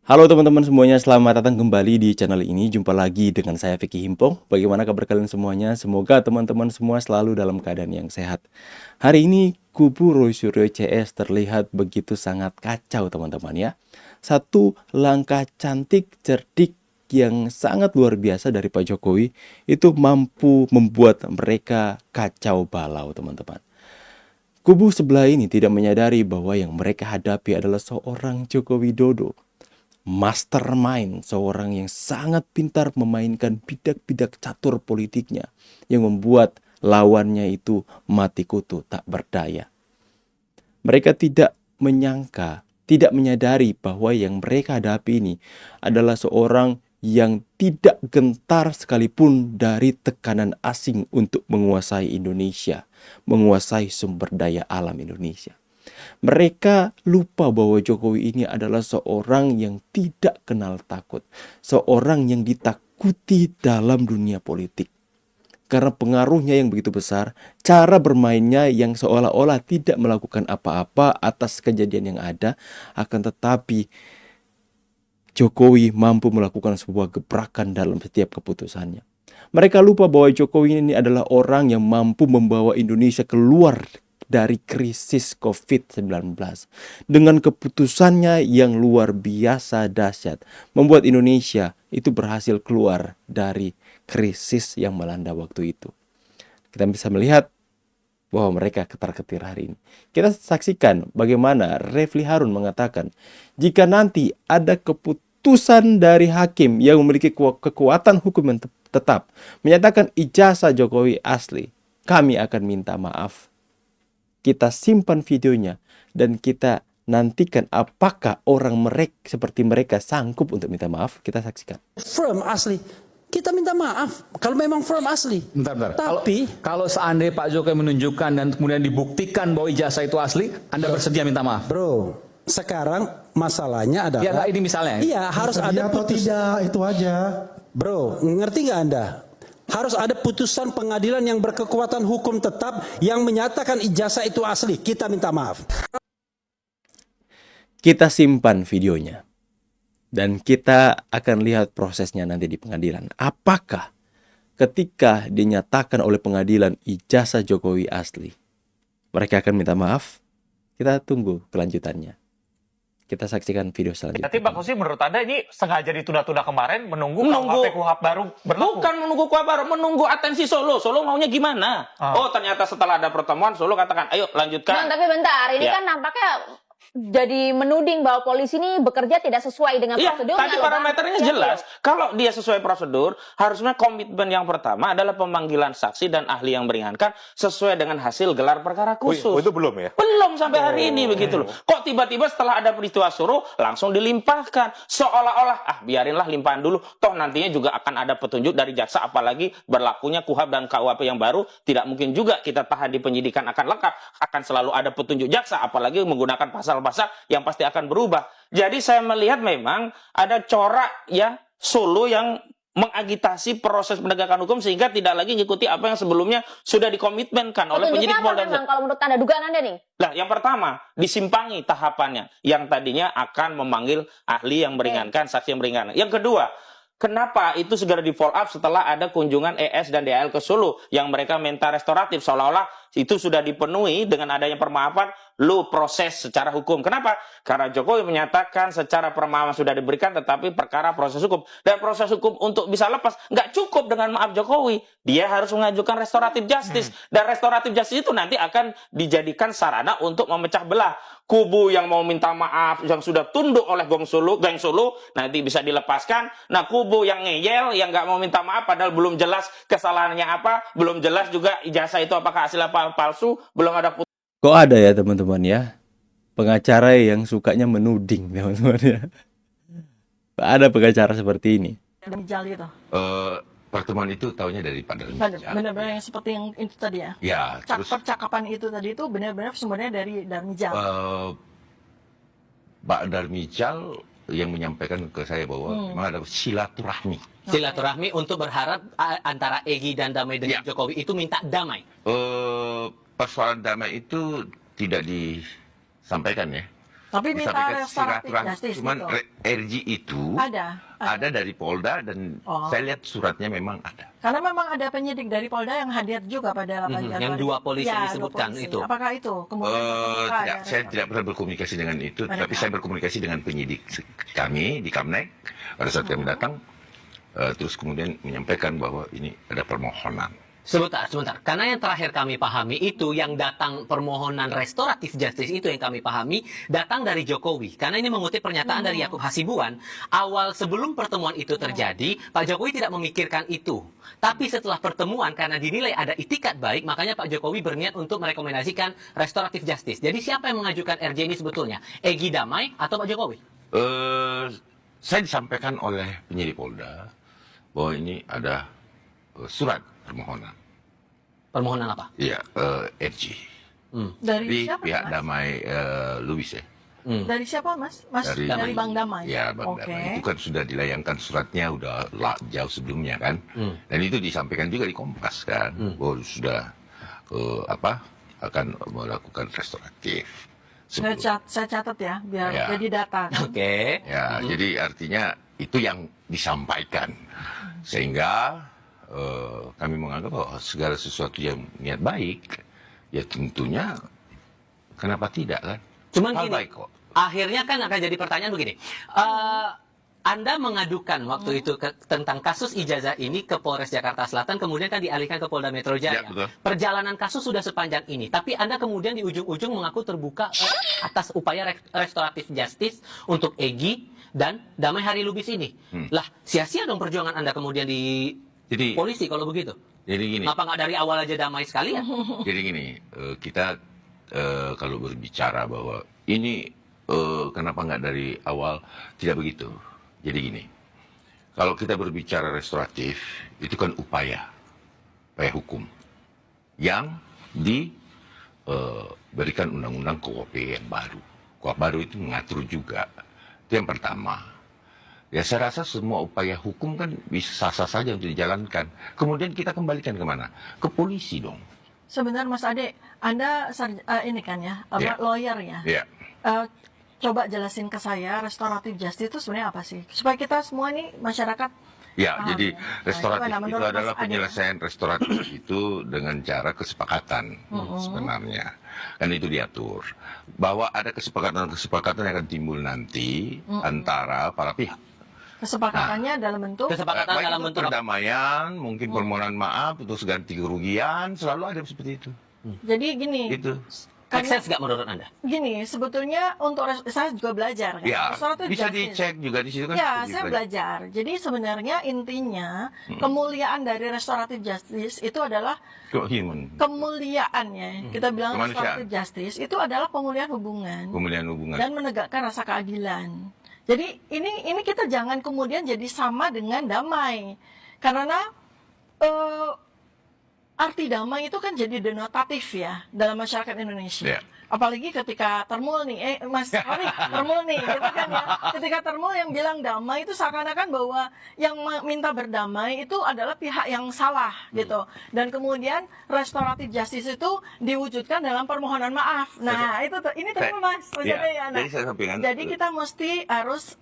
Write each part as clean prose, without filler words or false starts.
Halo teman-teman semuanya, selamat datang kembali di channel ini. Jumpa lagi dengan saya Vicky Himpong. Bagaimana kabar kalian semuanya? Semoga teman-teman semua selalu dalam keadaan yang sehat. Hari ini kubu Roy Suryo CS terlihat begitu sangat kacau teman-teman ya. Satu langkah cantik, cerdik yang sangat luar biasa dari Pak Jokowi itu mampu membuat mereka kacau balau teman-teman. Kubu sebelah ini tidak menyadari bahwa yang mereka hadapi adalah seorang Joko Widodo, mastermind, seorang yang sangat pintar memainkan bidak-bidak catur politiknya yang membuat lawannya itu mati kutu tak berdaya. Mereka tidak menyangka, tidak menyadari bahwa yang mereka hadapi ini adalah seorang yang tidak gentar sekalipun dari tekanan asing untuk menguasai Indonesia, menguasai sumber daya alam Indonesia. Mereka lupa bahwa Jokowi ini adalah seorang yang tidak kenal takut, seorang yang ditakuti dalam dunia politik. Karena pengaruhnya yang begitu besar, cara bermainnya yang seolah-olah tidak melakukan apa-apa atas kejadian yang ada, akan tetapi Jokowi mampu melakukan sebuah gebrakan dalam setiap keputusannya. Mereka lupa bahwa Jokowi ini adalah orang yang mampu membawa Indonesia keluar dari krisis COVID-19 dengan keputusannya yang luar biasa dahsyat, membuat Indonesia itu berhasil keluar dari krisis yang melanda waktu itu. Kita bisa melihat bahwa mereka ketar-ketir hari ini. Kita saksikan bagaimana Refli Harun mengatakan, jika nanti ada keputusan dari hakim yang memiliki kekuatan hukum yang tetap menyatakan ijazah Jokowi asli, kami akan minta maaf. Kita simpan videonya dan kita nantikan apakah orang mereka seperti mereka sanggup untuk minta maaf. Kita saksikan. Firm asli, kita minta maaf kalau memang firm asli. Bentar. Tapi kalau seandainya Pak Jokowi menunjukkan dan kemudian dibuktikan bahwa ijazah itu asli, Anda bersedia minta maaf? bro, sekarang masalahnya adalah Ya nggak, ini misalnya. iya harus ada atau tidak, itu aja. Bro, ngerti nggak Anda? Harus ada putusan pengadilan yang berkekuatan hukum tetap yang menyatakan ijazah itu asli. Kita minta maaf. Kita simpan videonya. Dan kita akan lihat prosesnya nanti di pengadilan. Apakah ketika dinyatakan oleh pengadilan ijazah Jokowi asli, mereka akan minta maaf? Kita tunggu kelanjutannya. Kita saksikan video selanjutnya. Berarti Mbak Kosi, menurut Anda ini sengaja ditunda-tunda kemarin menunggu KUHP baru berlaku? Bukan menunggu KUHP baru, menunggu atensi Solo. Solo maunya gimana? Oh, ternyata setelah ada pertemuan Solo katakan, ayo lanjutkan. Tapi bentar, ini Ya. kan nampaknya jadi menuding bahwa polisi ini bekerja tidak sesuai dengan Iya, prosedurnya. tadi loh, parameternya Bang. jelas. Kalau dia sesuai prosedur, harusnya komitmen yang pertama adalah pemanggilan saksi dan ahli yang meringankan sesuai dengan hasil gelar perkara khusus. Oh, itu belum ya? Belum sampai hari ini begitu loh. Kok tiba-tiba setelah ada peristiwa suruh langsung dilimpahkan, seolah-olah biarinlah limpahan dulu. Toh nantinya juga akan ada petunjuk dari jaksa, apalagi berlakunya KUHP dan KUHP yang baru tidak mungkin juga kita tahan di penyidikan akan lengkap, akan selalu ada petunjuk jaksa, apalagi menggunakan pasal-pasal yang pasti akan berubah. Jadi saya melihat memang ada corak ya Solo yang mengagitasi proses penegakan hukum sehingga tidak lagi mengikuti apa yang sebelumnya sudah dikomitmenkan oleh penyidik Petunjuknya apa Polda. memang kalau menurut Anda, dugaan Anda nih? Nah, yang pertama, disimpangi tahapannya. Yang tadinya akan memanggil ahli yang meringankan, saksi yang meringankan. Yang kedua, kenapa itu segera di follow up setelah ada kunjungan ES dan DAL ke Solo yang mereka minta restoratif, seolah-olah itu sudah dipenuhi dengan adanya permaafan, lu proses secara hukum. Kenapa? Karena Jokowi menyatakan secara permaafan sudah diberikan, tetapi perkara proses hukum. Dan proses hukum untuk bisa lepas, nggak cukup dengan maaf Jokowi. Dia harus mengajukan restoratif justice. Dan restoratif justice itu nanti akan dijadikan sarana untuk memecah belah. Kubu yang mau minta maaf, yang sudah tunduk oleh geng Solo, nanti bisa dilepaskan. Nah, kubu yang ngeyel, yang nggak mau minta maaf, padahal belum jelas kesalahannya apa, belum jelas juga ijazah itu apakah hasil apa palsu, belum ada. Kok ada ya teman-teman ya, pengacara yang sukanya menuding teman-teman ya. Ada pengacara seperti ini. Darmijal itu. Pertemuan itu tahunya dari Pak Darmijal. Benar-benar yang seperti yang itu tadi ya. Ya, terus Percakapan itu tadi itu benar-benar sumbernya dari Darmijal. Pak Darmijal yang menyampaikan ke saya bahwa memang ada silaturahmi. Silaturahmi untuk berharap antara Egy dan Damai dengan Jokowi itu minta damai. Persoalan damai itu tidak disampaikan ya. Tapi minta disampaikan restoratif silaturahmi. justice Cuman gitu. RJ itu Ada. dari Polda dan Oh. saya lihat suratnya memang ada. Karena memang ada penyidik dari Polda yang hadir juga pada 8 Januari. yang dua polisi Ya, disebutkan dua polisi. itu. Apakah itu? Kemudian apakah Tidak, ada saya respon? tidak pernah berkomunikasi dengan itu, Mereka. tapi saya berkomunikasi dengan penyidik kami di Kamnek pada saat kami datang, terus kemudian menyampaikan bahwa ini ada permohonan. Sebentar. Karena yang terakhir kami pahami itu yang datang permohonan restoratif justice itu yang kami pahami datang dari Jokowi. Karena ini mengutip pernyataan dari Yakub Hasibuan, awal sebelum pertemuan itu terjadi, Pak Jokowi tidak memikirkan itu. Tapi setelah pertemuan karena dinilai ada itikat baik, makanya Pak Jokowi berniat untuk merekomendasikan restoratif justice. Jadi siapa yang mengajukan RJ ini sebetulnya? Egy Damai atau Pak Jokowi? Saya disampaikan oleh penyidik Polda bahwa ini ada surat permohonan. Permohonan apa? Iya, RJ. Dari Di siapa, pihak Mas? Damai Lubis ya. Dari siapa, Mas? Mas dari Bang Damai. Ya, Bang Oke. Damai. Itu kan sudah dilayangkan suratnya udah jauh sebelumnya kan. Dan itu disampaikan juga di Kompas kan, bahwa sudah akan melakukan restoratif. Saya catat ya, biar Ya. jadi data. Oke. Ya, jadi artinya itu yang disampaikan. Sehingga kami menganggap bahwa segala sesuatu yang niat baik, ya tentunya kenapa tidak kan? Cuman Hal gini, baik kok. akhirnya kan akan jadi pertanyaan begini. Anda mengadukan waktu itu tentang kasus ijazah ini ke Polres Jakarta Selatan, kemudian kan dialihkan ke Polda Metro Jaya. Ya, betul. Perjalanan kasus sudah sepanjang ini, tapi Anda kemudian di ujung-ujung mengaku terbuka atas upaya restoratif justice untuk Egy dan Damai Hari Lubis ini. Lah, sia-sia dong perjuangan Anda kemudian di polisi kalau begitu. Jadi gini. Kenapa nggak dari awal aja damai sekali ya? Jadi gini, kita kalau berbicara bahwa ini kenapa nggak dari awal, tidak begitu. Jadi gini, kalau kita berbicara restoratif, itu kan upaya hukum yang diberikan undang-undang KUHP yang baru. KUHP baru itu mengatur juga. Itu yang pertama. Ya saya rasa semua upaya hukum kan bisa sah-sah saja untuk dijalankan. Kemudian kita kembalikan kemana? Ke polisi dong. Sebentar Mas Ade, Anda ini kan ya, Ya. lawyer ya. Ya. Coba jelasin ke saya, restoratif justice itu sebenarnya apa sih? Supaya kita semua nih masyarakat Ya, paham jadi ya. restoratif Gimana itu menurut Mas adalah Ade? penyelesaian restoratif itu dengan cara kesepakatan sebenarnya. Kan itu diatur. Bahwa ada kesepakatan-kesepakatan yang akan timbul nanti antara para pihak. Kesepakatannya dalam bentuk Kesepakatan Baik dalam itu bentuk apa? perdamaian, mungkin permohonan maaf, terus ganti kerugian, selalu ada seperti itu. jadi gini. Gitu. Make Karena sense nggak menurut Anda? gini, sebetulnya untuk saya juga belajar kan. Ya, Restoratif bisa justice. dicek juga di situ kan. Ya, seperti saya itu. belajar. Jadi sebenarnya intinya kemuliaan dari restoratif justice itu adalah Kok human. kemuliaannya. Kita bilang Kemanusiaan. restoratif justice itu adalah pemulihan hubungan Pemulihan hubungan. dan menegakkan rasa keadilan. Jadi ini kita jangan kemudian jadi sama dengan damai. Karena arti damai itu kan jadi denotatif ya dalam masyarakat Indonesia. Ya. Apalagi ketika Termul nih, Mas, sorry, Termul nih, gitu kan ya. Ketika Termul yang bilang damai itu seakan-akan bahwa yang minta berdamai itu adalah pihak yang salah gitu. Dan kemudian restoratif justice itu diwujudkan dalam permohonan maaf. Nah, ini Termul Mas, Ya, maksudnya ya. Nah, jadi saya sampaikan. jadi kita mesti harus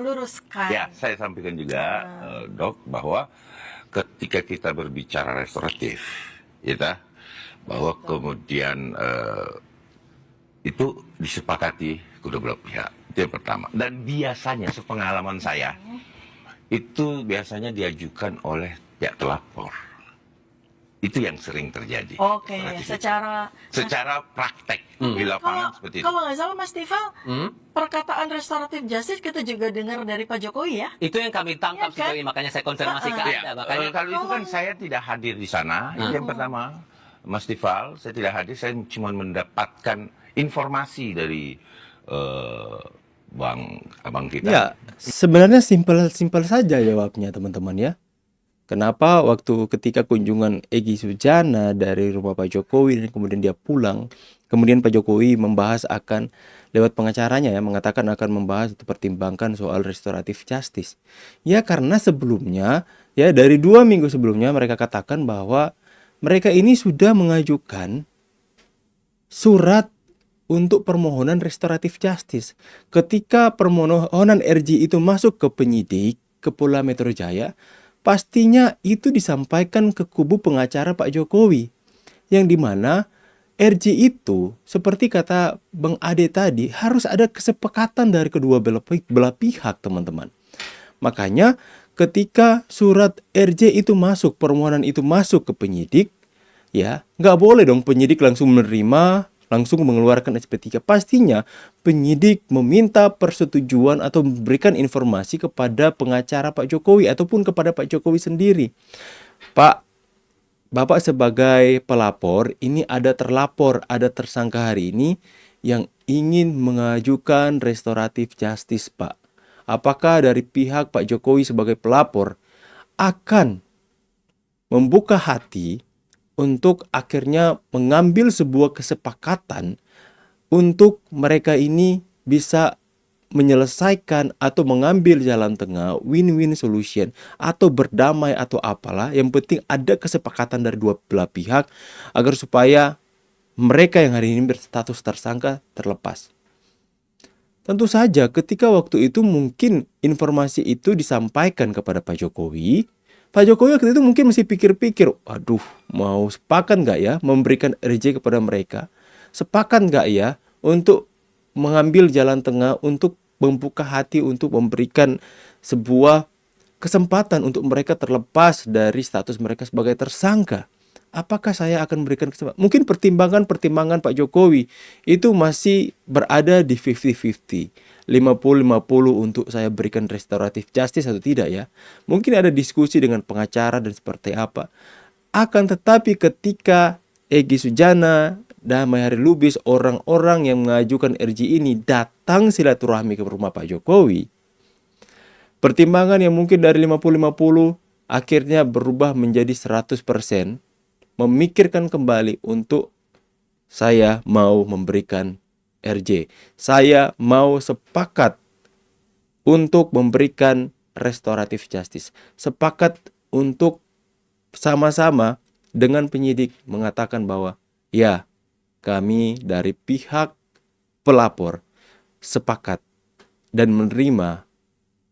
luruskan. Ya, saya sampaikan juga, Dok, bahwa ketika kita berbicara restoratif, ya, bahwa kemudian itu disepakati kedua belah pihak. Itu yang pertama. Dan biasanya, sepengalaman saya, itu biasanya diajukan oleh pihak terlapor. Itu yang sering terjadi. Oke, Restoratif itu. secara praktek di lapangan seperti itu. kalau nggak salah Mas Tifal, perkataan restoratif justice kita juga dengar dari Pak Jokowi ya. Itu yang kami tangkap Iya kan? sejauh ini, makanya saya konfirmasi ke Ya, Anda. Makanya kalau itu kan saya tidak hadir di sana. Itu yang pertama, Mas Tifal, saya tidak hadir. Saya cuma mendapatkan informasi dari abang kita. Ya, sebenarnya simpel saja jawabnya teman-teman ya. Kenapa waktu ketika kunjungan Egy Sujana dari rumah Pak Jokowi dan kemudian dia pulang, kemudian Pak Jokowi membahas akan lewat pengacaranya ya, mengatakan akan membahas atau pertimbangkan soal restoratif justice. Ya karena sebelumnya ya dari 2 minggu sebelumnya mereka katakan bahwa mereka ini sudah mengajukan surat untuk permohonan restoratif justice. Ketika permohonan RJ itu masuk ke penyidik, ke Polda Metro Jaya, pastinya itu disampaikan ke kubu pengacara Pak Jokowi. Yang dimana RJ itu, seperti kata Bang Ade tadi, harus ada kesepakatan dari kedua belah pihak, teman-teman. Makanya ketika surat RJ itu masuk, permohonan itu masuk ke penyidik, ya nggak boleh dong penyidik langsung menerima, langsung mengeluarkan SP3. Pastinya penyidik meminta persetujuan atau memberikan informasi kepada pengacara Pak Jokowi ataupun kepada Pak Jokowi sendiri. Pak, Bapak sebagai pelapor, ini ada terlapor, ada tersangka hari ini yang ingin mengajukan restoratif justice, Pak. Apakah dari pihak Pak Jokowi sebagai pelapor akan membuka hati untuk akhirnya mengambil sebuah kesepakatan untuk mereka ini bisa menyelesaikan atau mengambil jalan tengah, win-win solution, atau berdamai atau apalah. Yang penting ada kesepakatan dari dua belah pihak agar supaya mereka yang hari ini berstatus tersangka terlepas. Tentu saja ketika waktu itu mungkin informasi itu disampaikan kepada Pak Jokowi, Pak Jokowi waktu itu mungkin masih pikir-pikir, aduh, mau sepakat nggak ya memberikan RJ kepada mereka? Sepakat nggak ya untuk mengambil jalan tengah, untuk membuka hati, untuk memberikan sebuah kesempatan untuk mereka terlepas dari status mereka sebagai tersangka? Apakah saya akan memberikan kesempatan? Mungkin pertimbangan Pak Jokowi itu masih berada di 50-50. 50-50 untuk saya berikan restoratif justice atau tidak ya. Mungkin ada diskusi dengan pengacara dan seperti apa. Akan tetapi ketika Egy Sujana, Damai Hari Lubis, orang-orang yang mengajukan RJ ini datang silaturahmi ke rumah Pak Jokowi, pertimbangan yang mungkin dari 50-50 akhirnya berubah menjadi 100%, memikirkan kembali untuk saya mau memberikan RJ. Saya mau sepakat untuk memberikan restoratif justice. Sepakat untuk sama-sama dengan penyidik mengatakan bahwa ya, kami dari pihak pelapor sepakat dan menerima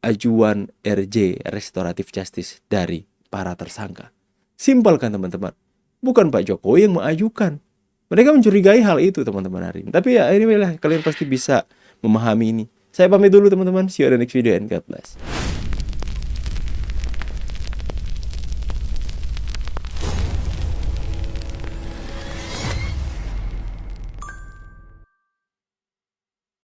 ajuan RJ restoratif justice dari para tersangka. Simpel kan teman-teman? Bukan Pak Jokowi yang mengajukan. Mereka mencurigai hal itu teman-teman hari ini. Tapi ya anyway lah, kalian pasti bisa memahami ini. Saya pamit dulu teman-teman. See you on the next video and God bless.